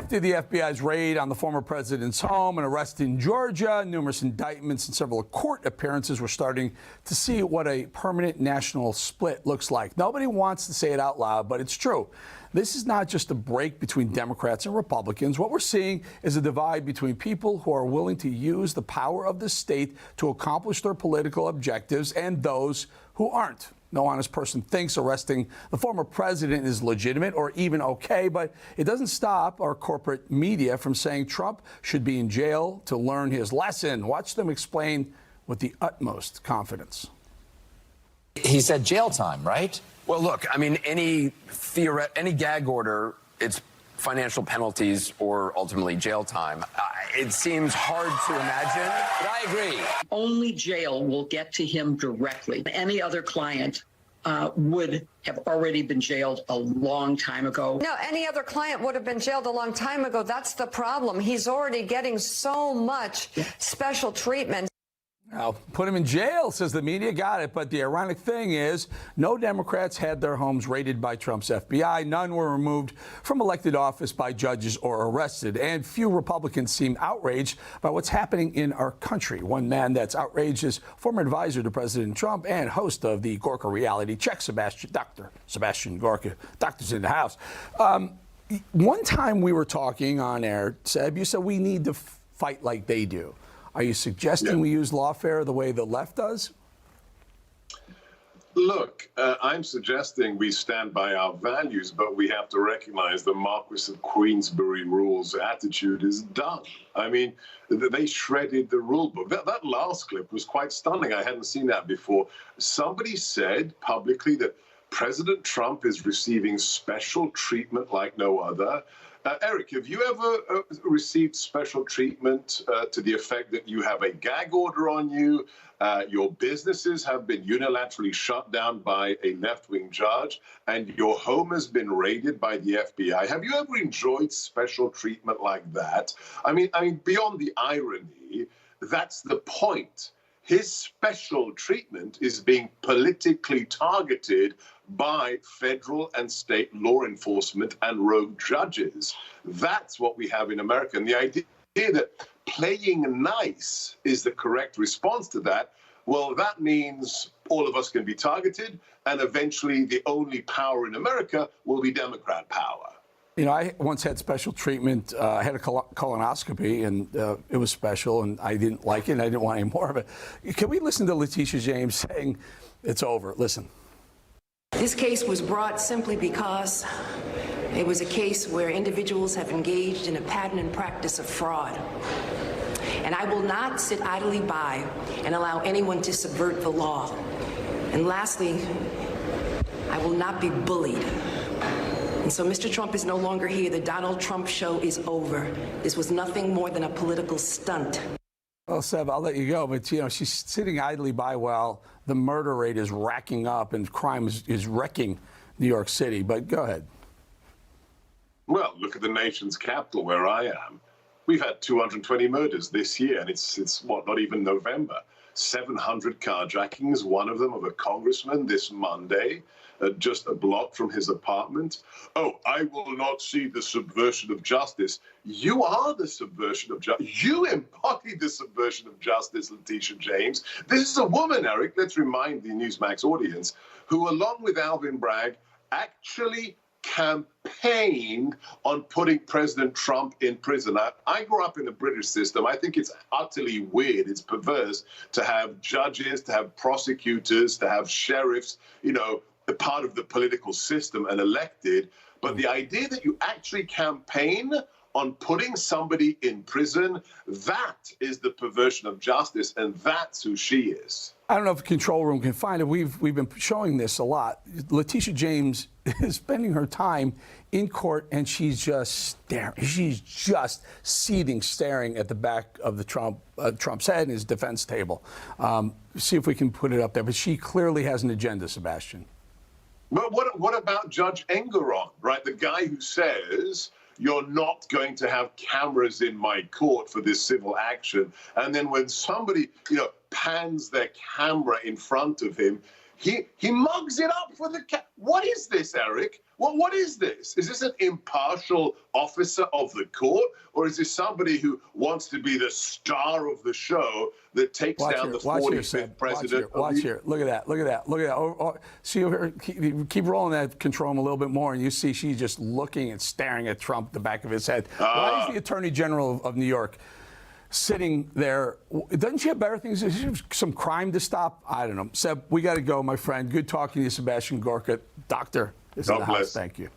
After the FBI's raid on the former president's home and arrest in Georgia, numerous indictments and several court appearances, we're starting to see what a permanent national split looks like. Nobody wants to say it out loud, but it's true. This is not just a break between Democrats and Republicans. What we're seeing is a divide between people who are willing to use the power of the state to accomplish their political objectives and those who aren't. No honest person thinks arresting the former president is legitimate or even okay, but it doesn't stop our corporate media from saying Trump should be in jail to learn his lesson. Watch them explain with the utmost confidence. He said jail time, right? Well, look, I mean, any gag order, it's financial penalties or ultimately jail time. It seems hard to imagine, but I agree. Only jail will get to him directly. Any other client would have already been jailed a long time ago. No, any other client would have been jailed a long time ago. That's the problem. He's already getting so much special treatment. Now, put him in jail, says the media. Got it. But the ironic thing is, no Democrats had their homes raided by Trump's FBI. None were removed from elected office by judges or arrested. And few Republicans seem outraged by what's happening in our country. One man that's outraged is former advisor to President Trump and host of the Gorka reality check, Dr. Sebastian Gorka. Doctor's in the house. One time we were talking on air, Seb, you said we need to fight like they do. Are you suggesting we use lawfare the way the left does? Look, I'm suggesting we stand by our values, but we have to recognize the Marquis of Queensberry rules attitude is done. I mean, they shredded the rule book. That last clip was quite stunning. I hadn't seen that before. Somebody said publicly that President Trump is receiving special treatment like no other. Eric, have you ever received special treatment to the effect that you have a gag order on you, your businesses have been unilaterally shut down by a left-wing judge, and your home has been raided by the FBI? Have you ever enjoyed special treatment like that? I mean, beyond the irony, that's the point. His special treatment is being politically targeted by federal and state law enforcement and rogue judges. That's what we have in America. And the idea that playing nice is the correct response to that, well, that means all of us can be targeted, and eventually the only power in America will be Democrat power. You know, I once had special treatment. I had a colonoscopy, and it was special, and I didn't like it, and I didn't want any more of it. Can we listen to Letitia James saying it's over? Listen. This case was brought simply because it was a case where individuals have engaged in a pattern and practice of fraud. And I will not sit idly by and allow anyone to subvert the law. And lastly, I will not be bullied. And so Mr. Trump is no longer here. The Donald Trump show is over. This was nothing more than a political stunt. Well, Seb, I'll let you go, but, you know, she's sitting idly by while the murder rate is racking up and crime is wrecking New York City. But go ahead. Well, look at the nation's capital where I am. We've had 220 murders this year, and it's what, not even November. 700 carjackings, one of them of a congressman this Monday, just a block from his apartment. Oh, I will not see the subversion of justice. You are the subversion of justice. You embody the subversion of justice, Letitia James. This is a woman, Eric, let's remind the Newsmax audience, who, along with Alvin Bragg, actually campaigned on putting President Trump in prison. I grew up in the British system. I think it's utterly weird, it's perverse to have judges, to have prosecutors, to have sheriffs, you know, a part of the political system and elected. But the idea that you actually campaign on putting somebody in prison, that is the perversion of justice, and that's who she is. I don't know if the control room can find it. We've been showing this a lot. Letitia James is spending her time in court, and she's just staring. She's just seething, staring at the back of the Trump's head and his defense table. See if we can put it up there. But she clearly has an agenda, Sebastian. But what about Judge Engoron, right? The guy who says, you're not going to have cameras in my court for this civil action. And then when somebody, you know, pans their camera in front of him, He mugs it up for the What is this, Eric? What is this? Is this an impartial officer of the court, or is this somebody who wants to be the star of the show that takes down the 45th president? Watch here. Look at that. Look at that. Look at that. See her. Keep rolling that control a little bit more, and you see she's just looking and staring at Trump, the back of his head. Why is the Attorney General of New York sitting there? Doesn't she have better things? Is she have some crime to stop? I don't know. Seb, we got to go, my friend. Good talking to you, Sebastian Gorka. Doctor is in the house. Thank you.